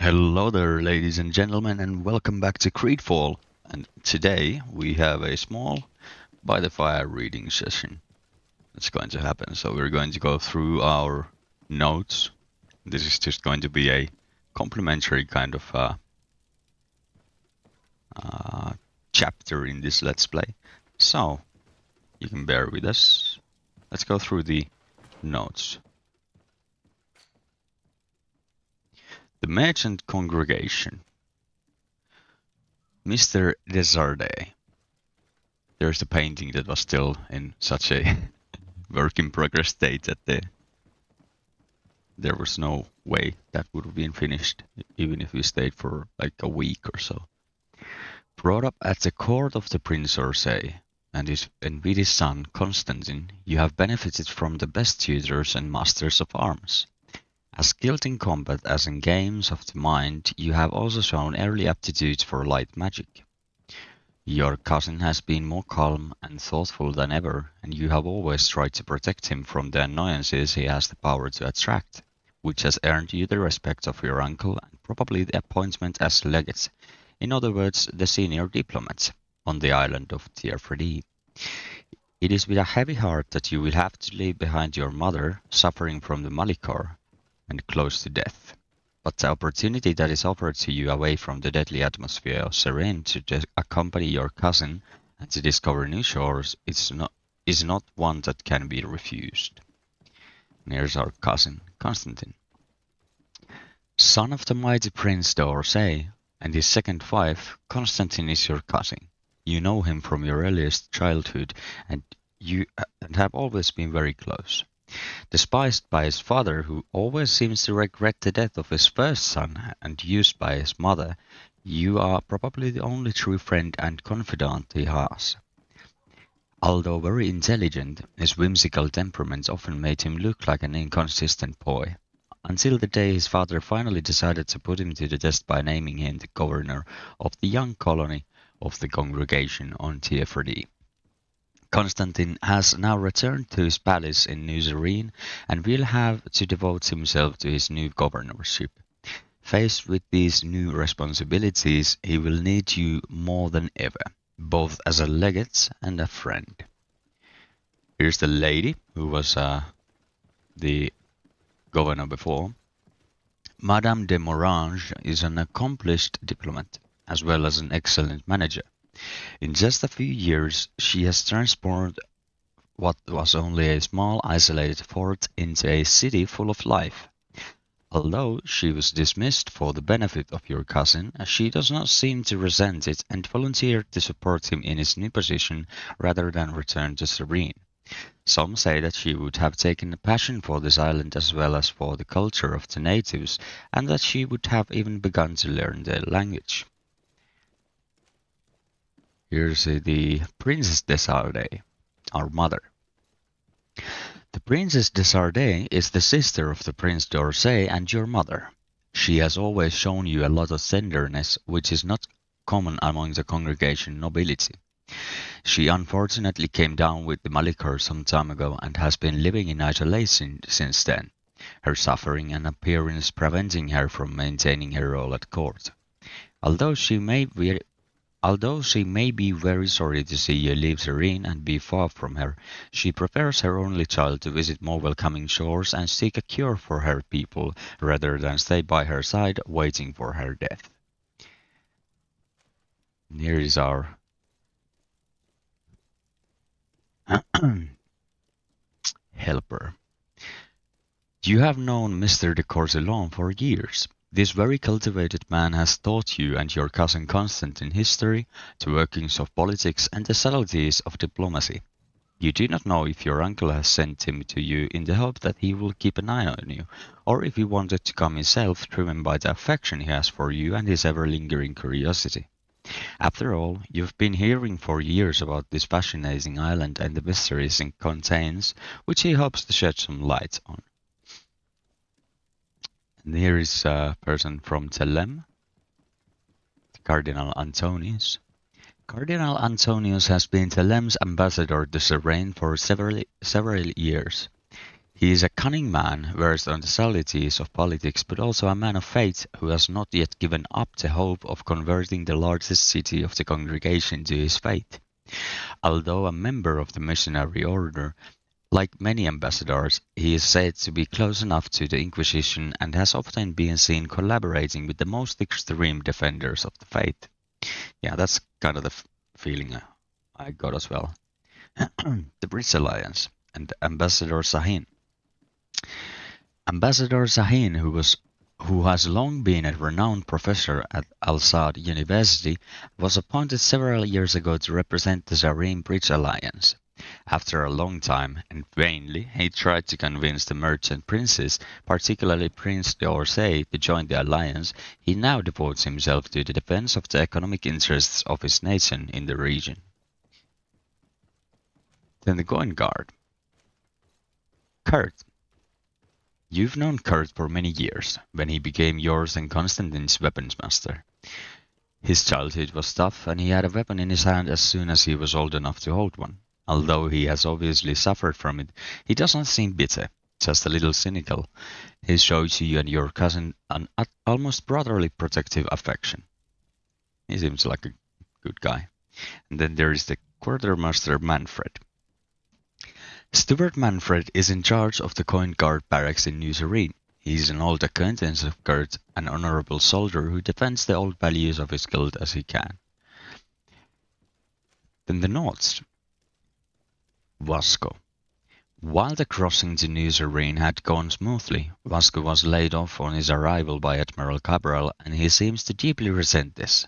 Hello there, ladies and gentlemen, and welcome back to GreedFall. And today we have a small by the fire reading session that's going to happen. So we're going to go through our notes. This is just going to be a complimentary kind of chapter in this Let's Play. So you can bear with us. Let's go through the notes. The merchant congregation. Mr. de Sardet. There's the painting that was still in such a work in progress state that there was no way that would have been finished, even if we stayed for like a week or so. Brought up at the court of the Prince Orsay, and with his son Constantine, you have benefited from the best tutors and masters of arms. As skilled in combat as in games of the mind, you have also shown early aptitudes for light magic. Your cousin has been more calm and thoughtful than ever, and you have always tried to protect him from the annoyances he has the power to attract, which has earned you the respect of your uncle and probably the appointment as legate, in other words, the senior diplomat, on the island of Tierfredi. It is with a heavy heart that you will have to leave behind your mother, suffering from the Malichor, and close to death. But the opportunity that is offered to you away from the deadly atmosphere of Sardet to accompany your cousin and to discover new shores is not one that can be refused. And here's our cousin, Constantine. Son of the mighty Prince d'Orsay, and his second wife, Constantine is your cousin. You know him from your earliest childhood, and have always been very close. Despised by his father, who always seems to regret the death of his first son, and used by his mother, you are probably the only true friend and confidant he has. Although very intelligent, his whimsical temperament often made him look like an inconsistent boy, until the day his father finally decided to put him to the test by naming him the governor of the young colony of the congregation on Tierfredi. Constantine has now returned to his palace in New Sardet and will have to devote himself to his new governorship. Faced with these new responsibilities, he will need you more than ever, both as a legate and a friend. Here's the lady who was the governor before. Madame de Morange is an accomplished diplomat, as well as an excellent manager. In just a few years, she has transformed what was only a small isolated fort into a city full of life. Although she was dismissed for the benefit of your cousin, she does not seem to resent it and volunteered to support him in his new position rather than return to Sardet. Some say that she would have taken a passion for this island as well as for the culture of the natives, and that she would have even begun to learn their language. Here's the Princess de Sardet, our mother. The Princess de Sardet is the sister of the Prince d'Orsay and your mother. She has always shown you a lot of tenderness, which is not common among the congregation nobility. She unfortunately came down with the Malichor some time ago and has been living in isolation since then, her suffering and appearance preventing her from maintaining her role at court. Although she may be very sorry to see you leave Sardet and be far from her, she prefers her only child to visit more welcoming shores and seek a cure for her people rather than stay by her side waiting for her death. And here is our helper. You have known Mr. de Courcellon for years. This very cultivated man has taught you and your cousin Constantine history, the workings of politics, and the subtleties of diplomacy. You do not know if your uncle has sent him to you in the hope that he will keep an eye on you, or if he wanted to come himself, driven by the affection he has for you and his ever-lingering curiosity. After all, you've been hearing for years about this fascinating island and the mysteries it contains, which he hopes to shed some light on. And here is a person from Tellem, Cardinal Antonius. Cardinal Antonius has been Tellem's ambassador to Sardet for several years. He is a cunning man, versed on the subtleties of politics, but also a man of faith who has not yet given up the hope of converting the largest city of the congregation to his faith. Although a member of the missionary order, like many ambassadors, he is said to be close enough to the Inquisition and has often been seen collaborating with the most extreme defenders of the faith. Yeah, that's kind of the feeling I got as well. The Bridge Alliance and Ambassador Sahin. Ambassador Sahin, who has long been a renowned professor at Al-Saud University, was appointed several years ago to represent the Zarin Bridge Alliance. After a long time, and vainly, he tried to convince the merchant princes, particularly Prince d'Orsay, to join the alliance. He now devotes himself to the defense of the economic interests of his nation in the region. Then the Coin Guard. Kurt. You've known Kurt for many years, when he became yours and Constantine's weapons master. His childhood was tough, and he had a weapon in his hand as soon as he was old enough to hold one. Although he has obviously suffered from it, he doesn't seem bitter, just a little cynical. He shows you and your cousin an almost brotherly protective affection. He seems like a good guy. And then there is the Quartermaster Manfred. Steward Manfred is in charge of the Coin Guard barracks in New Serene. He is an old acquaintance of Kurt, an honorable soldier who defends the old values of his guild as he can. Then the Nords. Vasco. While the crossing to New Serene had gone smoothly, Vasco was laid off on his arrival by Admiral Cabral, and he seems to deeply resent this.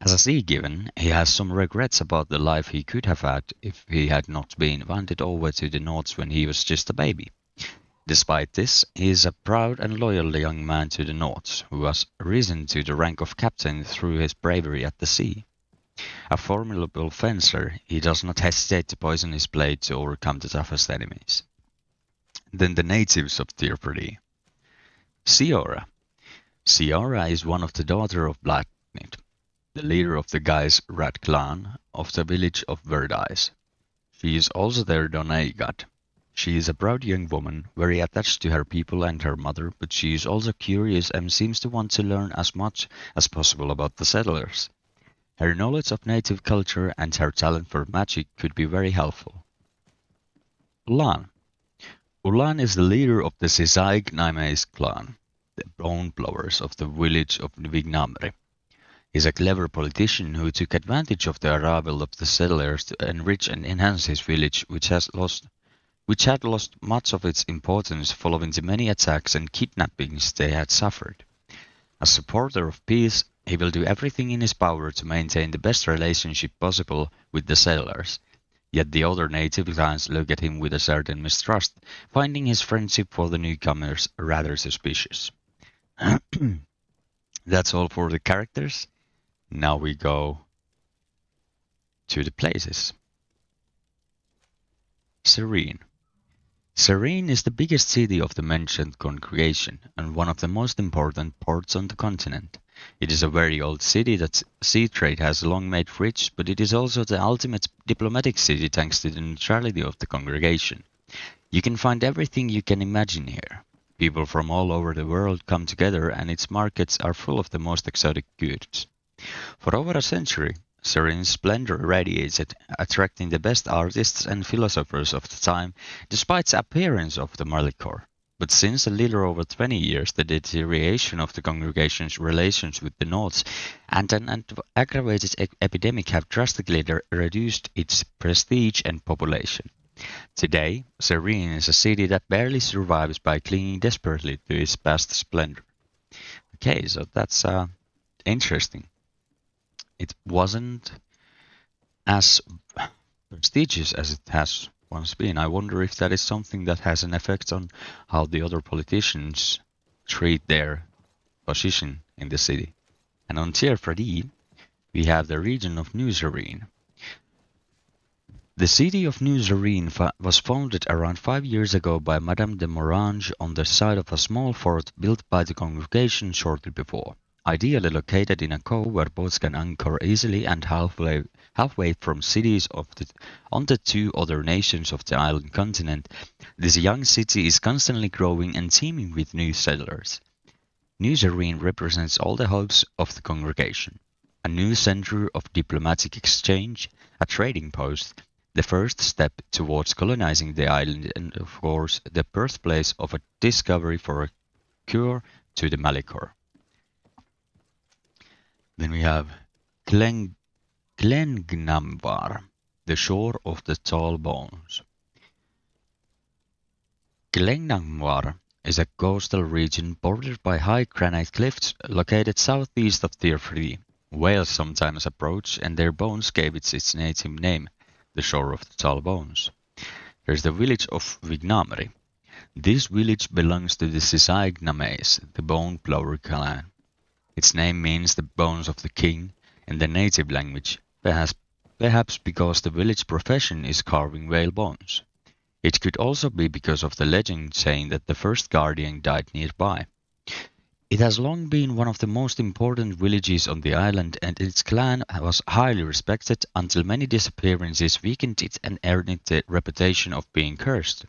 As a sea-given, he has some regrets about the life he could have had if he had not been handed over to the Nords when he was just a baby. Despite this, he is a proud and loyal young man to the Nords, who has risen to the rank of captain through his bravery at the sea. A formidable fencer, he does not hesitate to poison his blade to overcome the toughest enemies. Then the natives of Tirpoli. Ciora. Ciora is one of the daughter of Blacknit, the leader of the Gais Rat clan of the village of Verdice. She is also their Doneigad. She is a proud young woman, very attached to her people and her mother, but she is also curious and seems to want to learn as much as possible about the settlers. Her knowledge of native culture and her talent for magic could be very helpful. Ulan. Ulan is the leader of the Sisaig Naimes clan, the bone blowers of the village of Vignamre. He is a clever politician who took advantage of the arrival of the settlers to enrich and enhance his village, which had lost much of its importance following the many attacks and kidnappings they had suffered. As supporter of peace, he will do everything in his power to maintain the best relationship possible with the settlers. Yet the other native clans look at him with a certain mistrust, finding his friendship for the newcomers rather suspicious. That's all for the characters. Now we go to the places. Serene. Serene is the biggest city of the mentioned congregation and one of the most important ports on the continent. It is a very old city that sea trade has long made rich, but it is also the ultimate diplomatic city thanks to the neutrality of the congregation. You can find everything you can imagine here. People from all over the world come together and its markets are full of the most exotic goods. For over a century, Serene's splendor radiated, attracting the best artists and philosophers of the time, despite the appearance of the Malichor. But since a little over 20 years, the deterioration of the congregation's relations with the Nords and an aggravated epidemic have drastically reduced its prestige and population. Today, Serene is a city that barely survives by clinging desperately to its past splendor. Okay, so that's interesting. It wasn't as prestigious as it has once been. I wonder if that is something that has an effect on how the other politicians treat their position in the city. And on Tier 3, we have the region of New Serene. The city of New Serene was founded around 5 years ago by Madame de Morange on the site of a small fort built by the congregation shortly before. ideally located in a cove where boats can anchor easily and halfway from cities on the two other nations of the island continent. This young city is constantly growing and teeming with new settlers. New Sardet represents all the hopes of the congregation. A new center of diplomatic exchange, a trading post, the first step towards colonizing the island, and of course the birthplace of a discovery for a cure to the Malichor. Then we have Glengnamvar, the shore of the tall bones. Glengnamvar is a coastal region bordered by high granite cliffs located southeast of Tirfridi. Whales sometimes approach, and their bones gave it its native name, the shore of the tall bones. There is the village of Vignamri. This village belongs to the Sisaignames, the bone plower clan. Its name means the bones of the king in the native language, perhaps because the village profession is carving whale bones. It could also be because of the legend saying that the first guardian died nearby. It has long been one of the most important villages on the island, and its clan was highly respected until many disappearances weakened it and earned it the reputation of being cursed.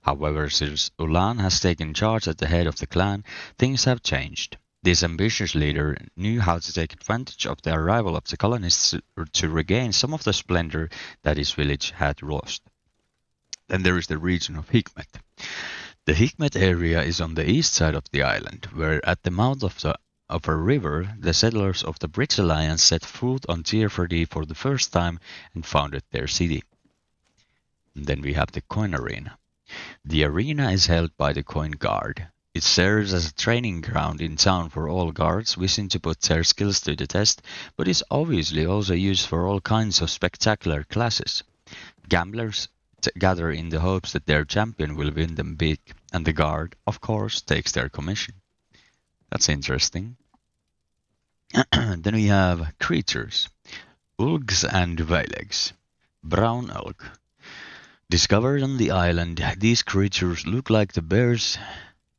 However, since Ulan has taken charge at the head of the clan, things have changed. This ambitious leader knew how to take advantage of the arrival of the colonists to regain some of the splendor that his village had lost. Then there is the region of Hikmet. The Hikmet area is on the east side of the island, where at the mouth of a river, the settlers of the Bridge Alliance set foot on Tirfridi for the first time and founded their city. And then we have the coin arena. The arena is held by the coin guard. It serves as a training ground in town for all guards wishing to put their skills to the test, but is obviously also used for all kinds of spectacular classes. Gamblers gather in the hopes that their champion will win them big, and the guard, of course, takes their commission. That's interesting. Then we have creatures. Ulgs and Vailegs. Brown elk. Discovered on the island, these creatures look like the bears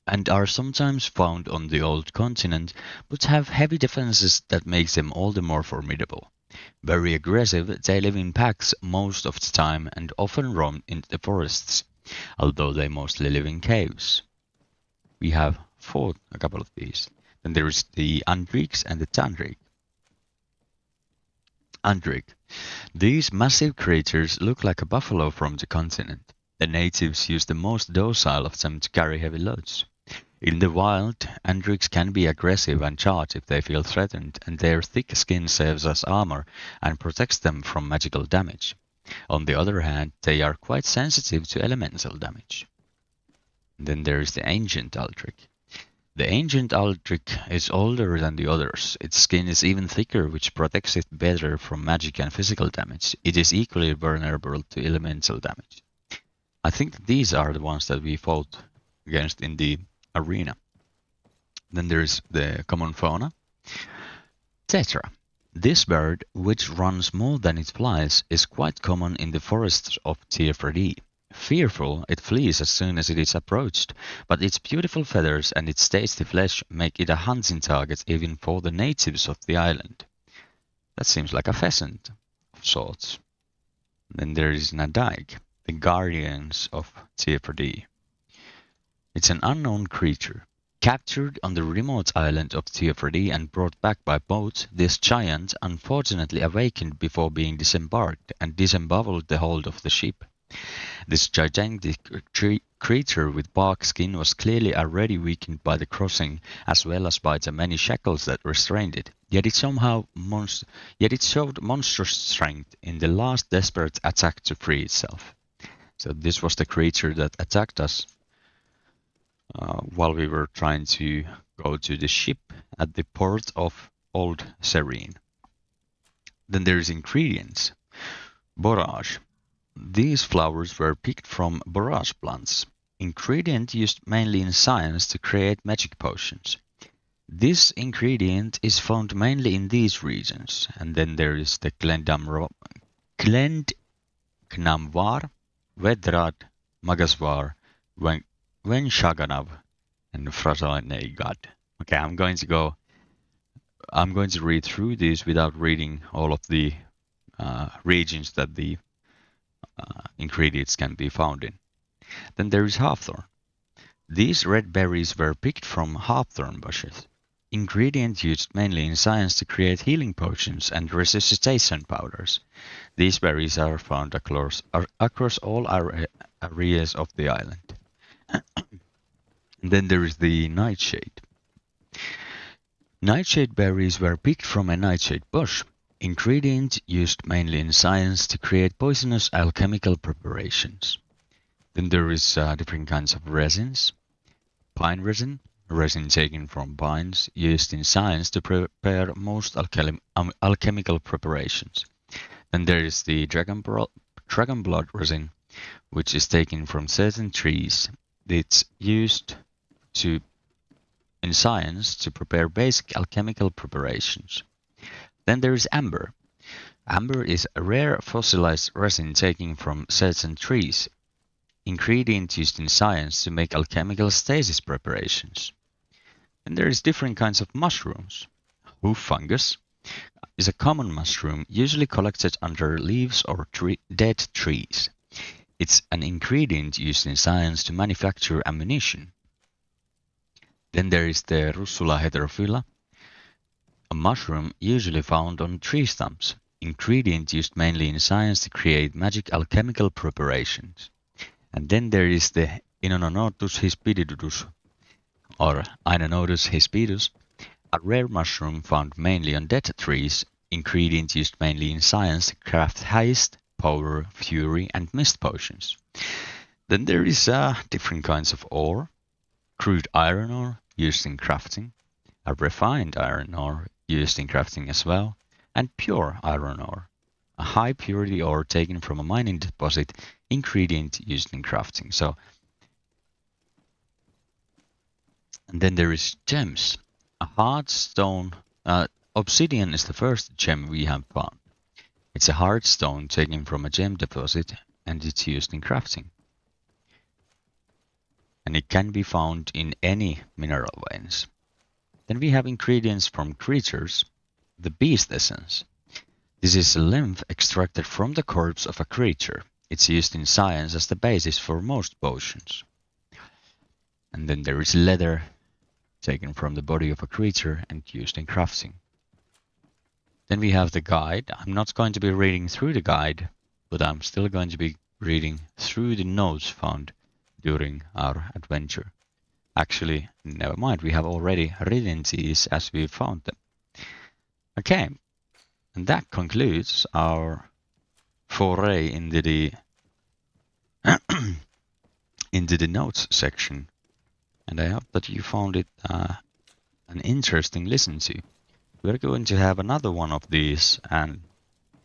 and are sometimes found on the old continent, but have heavy defenses that makes them all the more formidable. Very aggressive, they live in packs most of the time and often roam in the forests, although they mostly live in caves. We have fought a couple of these. Then there is the Andriks and the Tandrik. Andrik. These massive creatures look like a buffalo from the continent. The natives use the most docile of them to carry heavy loads. In the wild, Andriks can be aggressive and charge if they feel threatened, and their thick skin serves as armor and protects them from magical damage. On the other hand, they are quite sensitive to elemental damage. Then there is the Ancient Aldrich. The Ancient Aldrich is older than the others. Its skin is even thicker, which protects it better from magic and physical damage. It is equally vulnerable to elemental damage. I think these are the ones that we fought against in the arena. Then there is the common fauna. Tetra. This bird, which runs more than it flies, is quite common in the forests of Tirfridi. Fearful, it flees as soon as it is approached, but its beautiful feathers and its tasty flesh make it a hunting target even for the natives of the island. That seems like a pheasant of sorts. Then there is Nadaig, the guardians of Tirfridi. It's an unknown creature. Captured on the remote island of Tirfridi and brought back by boat, this giant unfortunately awakened before being disembarked and disemboweled the hold of the ship. This gigantic creature with bark skin was clearly already weakened by the crossing, as well as by the many shackles that restrained it. Yet it showed monstrous strength in the last desperate attack to free itself. So this was the creature that attacked us while we were trying to go to the ship at the port of Old Serene. Then there is ingredients. Borage. These flowers were picked from borage plants, ingredient used mainly in science to create magic potions. This ingredient is found mainly in these regions. And then there is the Glengnamvar, Vedrad, Magasvar, Venshaganav, and Frasaneigad. Okay, I'm going to go I'm going to read through these without reading all of the regions that the ingredients can be found in. Then there is hawthorn. These red berries were picked from hawthorn bushes. Ingredient used mainly in science to create healing potions and resuscitation powders. These berries are found across all areas of the island. And then there is the nightshade. Nightshade berries were picked from a nightshade bush. Ingredient used mainly in science to create poisonous alchemical preparations. Then there is different kinds of resins. Pine resin, resin taken from pines, used in science to prepare most alchemical preparations. Then there is the dragon blood resin, which is taken from certain trees. It's used in science to prepare basic alchemical preparations. Then there is amber. Amber is a rare fossilized resin taken from certain trees. Ingredient used in science to make alchemical stasis preparations. And there is different kinds of mushrooms. Hoof fungus is a common mushroom usually collected under leaves or dead trees. It's an ingredient used in science to manufacture ammunition. Then there is the Russula heterophylla, a mushroom usually found on tree stumps. Ingredient used mainly in science to create magic alchemical preparations. And then there is the Inononotus hispidus, or Inonotus hispidus, a rare mushroom found mainly on dead trees. Ingredient used mainly in science to craft haste, power, fury, and mist potions. Then there is different kinds of ore. Crude iron ore used in crafting, a refined iron ore used in crafting as well, and pure iron ore, a high purity ore taken from a mining deposit, ingredient used in crafting. And then there is gems. A hard stone, obsidian is the first gem we have found. It's a hard stone taken from a gem deposit and it's used in crafting. And it can be found in any mineral veins. Then we have ingredients from creatures. The beast essence. This is lymph extracted from the corpse of a creature. It's used in science as the basis for most potions. And then there is leather, taken from the body of a creature and used in crafting. Then we have the guide. I'm not going to be reading through the guide, but I'm still going to be reading through the notes found during our adventure. Actually, never mind, we have already written these as we found them. Okay, and that concludes our foray into the into the notes section. And I hope that you found it an interesting listen to. We're going to have another one of these, and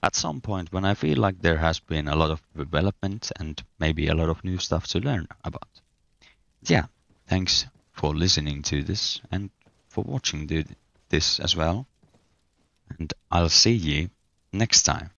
at some point when I feel like there has been a lot of development and maybe a lot of new stuff to learn about. Yeah, thanks for listening to this and for watching this as well. And I'll see you next time.